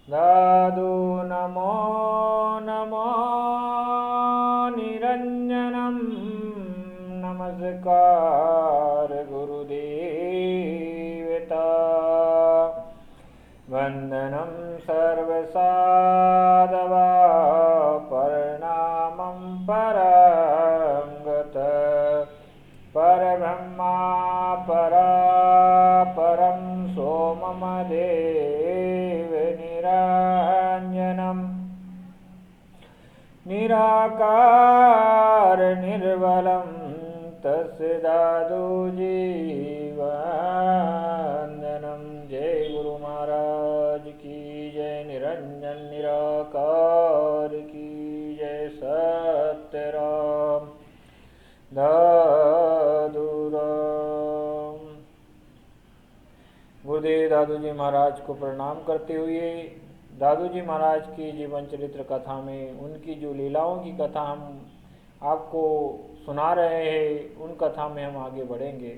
दादु नमो नमो निरञ्जनं नमस्कार गुरुदेवता वन्दनं सर्वसाधवा प्रणामं परंगत परब्रह्मा परं सोममदेव निरञ्जनं निराकार निर्मलं तस्य दादुजीवन्दनं। जय गुरु महाराज की जय, निरंजन निराकार की जय, सत्यराम दादूराम। गुरुदेव दादूजी महाराज को प्रणाम करते हुए दादूजी महाराज की जीवन चरित्र कथा में उनकी जो लीलाओं की कथा हम आपको सुना रहे हैं, उन कथा में हम आगे बढ़ेंगे।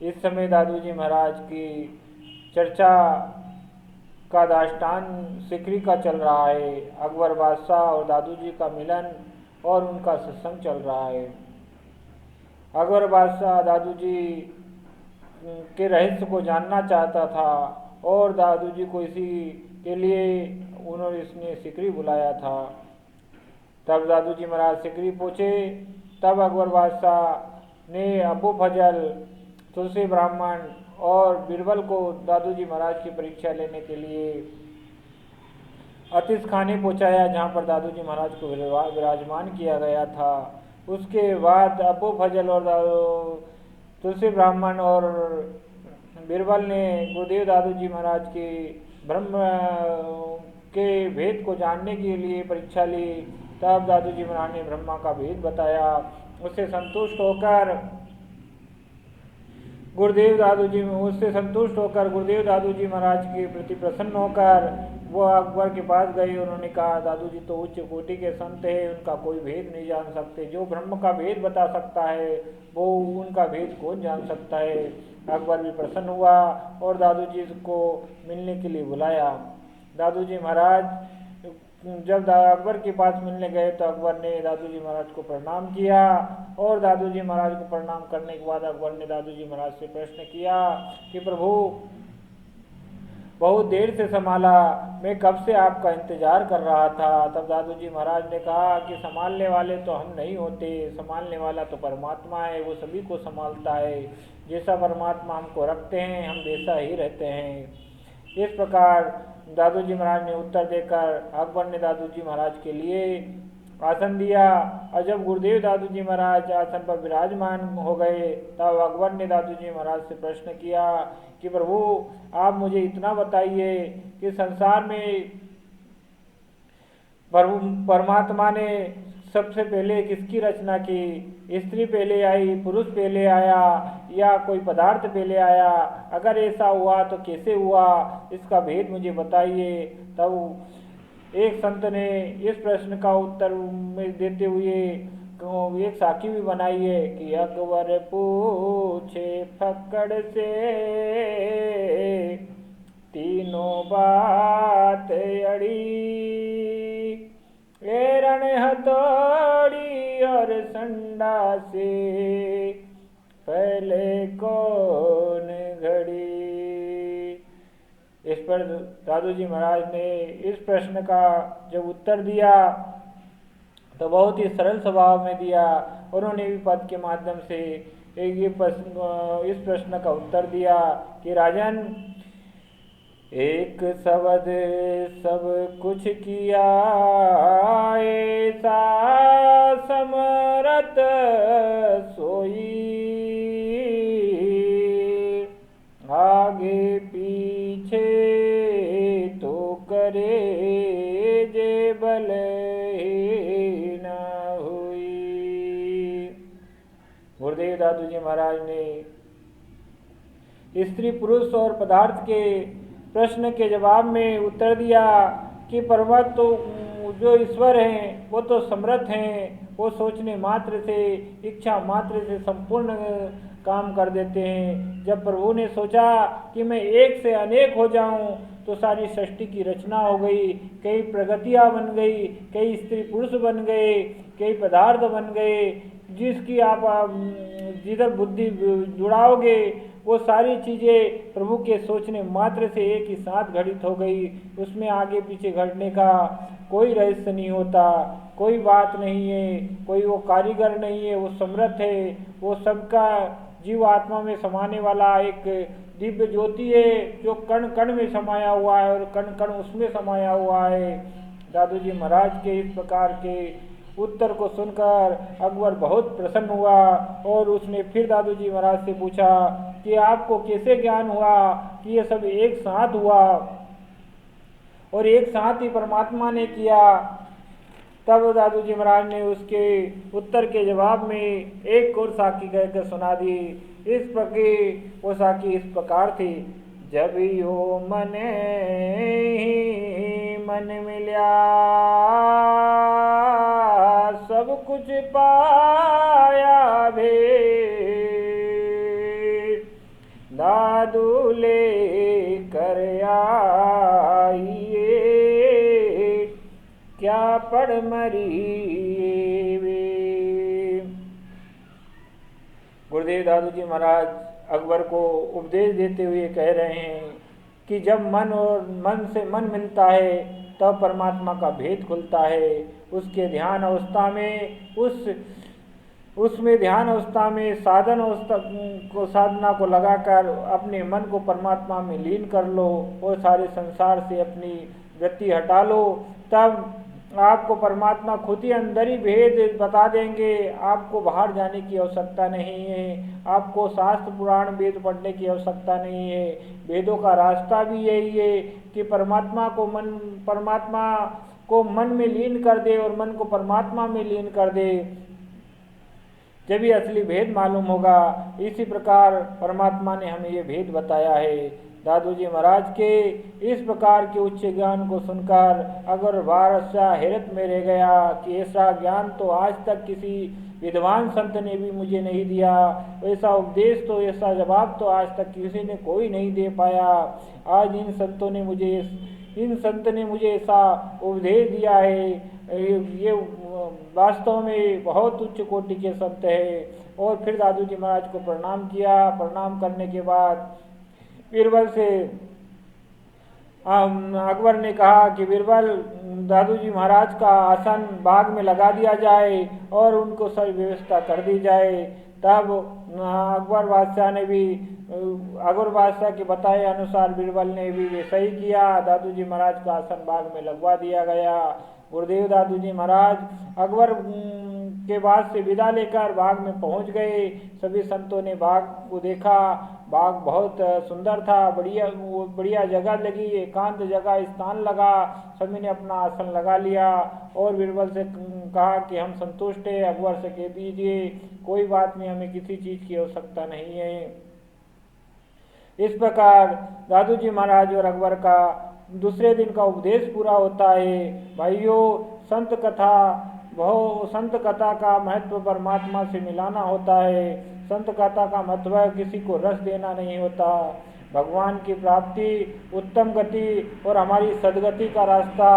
इस समय दादूजी महाराज की चर्चा का दास्तान सिकरी का चल रहा है। अकबर बादशाह और दादूजी का मिलन और उनका सत्संग चल रहा है। अकबर बादशाह दादूजी के रहस्य को जानना चाहता था और दादूजी को इसी के लिए इसने सिकरी बुलाया था। तब दादूजी महाराज सिकरी पहुँचे। तब अकबर बादशाह ने अबू फजल, तुलसी ब्राह्मण और बीरबल को दादूजी महाराज की परीक्षा लेने के लिए अतिश खाने पहुँचाया, जहाँ पर दादूजी महाराज को विराजमान किया गया था। उसके बाद अबू फजल और तुलसी ब्राह्मण और बीरबल ने गुरुदेव दादूजी महाराज की ब्रह्म के भेद को जानने के लिए परीक्षा ली। तब दादूजी महाराज ने ब्रह्मा का भेद बताया। उससे संतुष्ट होकर गुरुदेव दादूजी महाराज के प्रति प्रसन्न होकर वो अकबर के पास गए। उन्होंने कहा, दादूजी तो उच्च कोटि के संत है, उनका कोई भेद नहीं जान सकते। जो ब्रह्म का भेद बता सकता है वो उनका भेद कौन जान सकता है। अकबर भी प्रसन्न हुआ और दादूजी को मिलने के लिए बुलाया। दादूजी महाराज जब अकबर के पास मिलने गए तो अकबर ने दादूजी महाराज को प्रणाम किया और दादूजी महाराज को प्रणाम करने के बाद अकबर ने दादूजी महाराज से प्रश्न किया कि प्रभु, बहुत देर से संभाला, मैं कब से आपका इंतजार कर रहा था। तब दादूजी महाराज ने कहा कि संभालने वाले तो हम नहीं होते, संभालने वाला तो परमात्मा है, वो सभी को संभालता है। जैसा परमात्मा हमको रखते हैं हम वैसा ही रहते हैं। इस प्रकार दादूजी महाराज ने उत्तर देकर अकबर ने दादूजी महाराज के लिए आसन दिया। और जब गुरुदेव दादूजी महाराज आसन पर विराजमान हो गए तब अकबर ने दादूजी महाराज से प्रश्न किया कि प्रभु, आप मुझे इतना बताइए कि संसार में परमात्मा ने सबसे पहले किसकी रचना की? स्त्री पहले आई, पुरुष पहले आया या कोई पदार्थ पहले आया? अगर ऐसा हुआ तो कैसे हुआ? इसका भेद मुझे बताइए। तब एक संत ने इस प्रश्न का उत्तर में देते हुए एक साखी भी बनाई है कि अकबर पूछे फक्कड़ से तीनों बात अड़ी, एरण हथौड़ी और संडा से पहले कौन घड़ी। इस पर दादूजी महाराज ने इस प्रश्न का जब उत्तर दिया तो बहुत ही सरल स्वभाव में दिया। उन्होंने भी पद के माध्यम से इस प्रश्न का उत्तर दिया कि राजन, एक शब्द सब कुछ किया, ऐसा समरथ सोई, आगे पीछे तो करे जे बल न हुई। गुरुदेव दादूजी महाराज ने स्त्री पुरुष और पदार्थ के प्रश्न के जवाब में उत्तर दिया कि पर्वत तो जो ईश्वर हैं वो तो समर्थ हैं, वो सोचने मात्र से, इच्छा मात्र से संपूर्ण काम कर देते हैं। जब प्रभु ने सोचा कि मैं एक से अनेक हो जाऊं तो सारी सृष्टि की रचना हो गई, कई प्रगतियां बन गई, कई स्त्री पुरुष बन गए, कई पदार्थ बन गए, जिसकी आप जिधर बुद्धि जुड़ाओगे वो सारी चीज़ें प्रभु के सोचने मात्र से एक ही साथ घटित हो गई। उसमें आगे पीछे घटने का कोई रहस्य नहीं होता, कोई बात नहीं है, कोई वो कारीगर नहीं है, वो समर्थ है, वो सबका जीव आत्मा में समाने वाला एक दिव्य ज्योति है जो कण कण में समाया हुआ है और कण कण उसमें समाया हुआ है। दादू जी महाराज के इस प्रकार के उत्तर को सुनकर अकबर बहुत प्रसन्न हुआ और उसने फिर दादू जी महाराज से पूछा कि आपको कैसे ज्ञान हुआ कि ये सब एक साथ हुआ और एक साथ ही परमात्मा ने किया। तब दादू जी महाराज ने उसके उत्तर के जवाब में एक और साखी कहकर सुना दी। इस प्रकार वो साखी इस प्रकार थी। जब यो मने ही मन मिल्या सब कुछ पाया भे, दादू ले कर आइए क्या पढ़ मरी वे। गुरुदेव दादू जी महाराज अकबर को उपदेश देते हुए कह रहे हैं कि जब मन और मन से मन मिलता है तब परमात्मा का भेद खुलता है। उसके ध्यान अवस्था में उसमें ध्यान अवस्था में साधना को लगाकर अपने मन को परमात्मा में लीन कर लो और सारे संसार से अपनी वृत्ति हटा लो, तब आपको परमात्मा खुद ही अंदर ही भेद बता देंगे। आपको बाहर जाने की आवश्यकता नहीं है, आपको शास्त्र पुराण वेद पढ़ने की आवश्यकता नहीं है। वेदों का रास्ता भी यही है कि परमात्मा को मन में लीन कर दे और मन को परमात्मा में लीन कर दे, जब ये असली भेद मालूम होगा। इसी प्रकार परमात्मा ने हमें ये भेद बताया है। दादू जी महाराज के इस प्रकार के उच्च ज्ञान को सुनकर अगर बादशाह हैरत में रह गया कि ऐसा ज्ञान तो आज तक किसी विद्वान संत ने भी मुझे नहीं दिया, ऐसा उपदेश तो ऐसा जवाब तो आज तक किसी ने कोई नहीं दे पाया। आज इन संत ने मुझे ऐसा उपदेश दिया है। ये वास्तव में बहुत उच्च कोटि के संत है। और फिर दादू जी महाराज को प्रणाम किया। प्रणाम करने के बाद बीरबल से अकबर ने कहा कि बीरबल दादू जी महाराज का आसन बाग में लगा दिया जाए और उनको सही व्यवस्था कर दी जाए। तब अकबर बादशाह के बताए अनुसार बीरबल ने भी वैसा ही किया। दादू जी महाराज का आसन बाग में लगवा दिया गया। गुरुदेव दादू जी महाराज अकबर के बाद से विदा लेकर बाग में पहुंच गए। सभी संतों ने बाग को देखा। बाग बहुत सुंदर था, बढ़िया जगह लगी, एकांत जगह स्थान लगा। सभी ने अपना आसन लगा लिया और बीरबल से कहा कि हम संतुष्ट हैं। अकबर से कह दीजिए कोई बात नहीं, हमें किसी चीज़ की आवश्यकता नहीं है। इस प्रकार दादू जी महाराज और अकबर का दूसरे दिन का उपदेश पूरा होता है। भाइयों, संत कथा का महत्व परमात्मा से मिलाना होता है। संत कथा का महत्व किसी को रस देना नहीं होता। भगवान की प्राप्ति, उत्तम गति और हमारी सदगति का रास्ता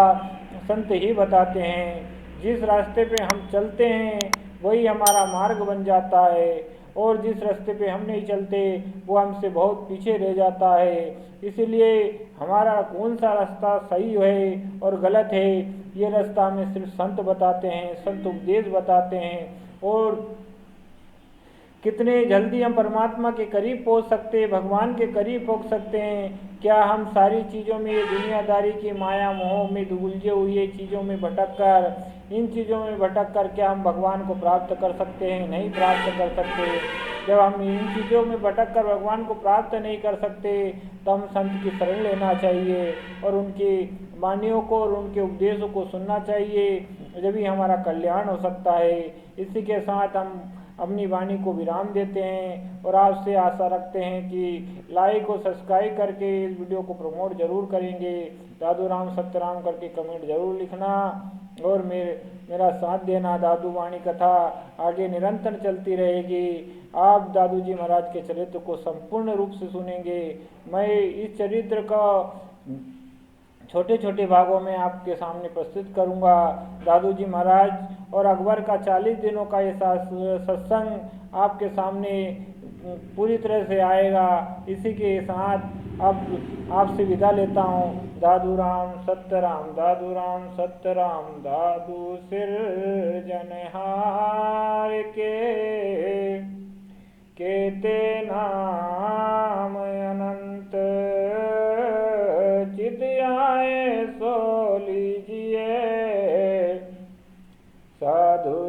संत ही बताते हैं। जिस रास्ते पे हम चलते हैं वही हमारा मार्ग बन जाता है और जिस रास्ते पे हम नहीं चलते वो हमसे बहुत पीछे रह जाता है। इसलिए हमारा कौन सा रास्ता सही है और गलत है, ये रास्ता हमें सिर्फ संत बताते हैं, संत उपदेश बताते हैं। और कितने जल्दी हम परमात्मा के करीब पहुंच सकते हैं, भगवान के करीब पहुंच सकते हैं। क्या हम सारी चीज़ों में, दुनियादारी की माया मोह में उलझे हुए चीज़ों में भटक कर क्या हम भगवान को प्राप्त कर सकते हैं? नहीं प्राप्त कर सकते। जब हम इन चीज़ों में भटक कर भगवान को प्राप्त नहीं कर सकते तो हम संत की शरण लेना चाहिए और उनकी वाणियों को और उनके उपदेशों को सुनना चाहिए, जब ही हमारा कल्याण हो सकता है। इसी के साथ हम अपनी वाणी को विराम देते हैं और आपसे आशा रखते हैं कि लाइक और सब्सक्राइब करके इस वीडियो को प्रमोट जरूर करेंगे। दादू राम सत्यराम करके कमेंट जरूर लिखना। और मेरा साथ देना। दादू वाणी कथा आगे निरंतर चलती रहेगी। आप दादू जी महाराज के चरित्र को संपूर्ण रूप से सुनेंगे। मैं इस चरित्र का छोटे छोटे भागों में आपके सामने प्रस्तुत करूंगा। दादू जी महाराज और अकबर का 40 दिनों का ये सत्संग आपके सामने पूरी तरह से आएगा। इसी के साथ अब आपसे विदा लेता हूँ। दादू राम सत्यराम, दादू राम सत्यराम, दादू सिरजनहार केते नाम अनंत चित आए सो लीजिए। साधु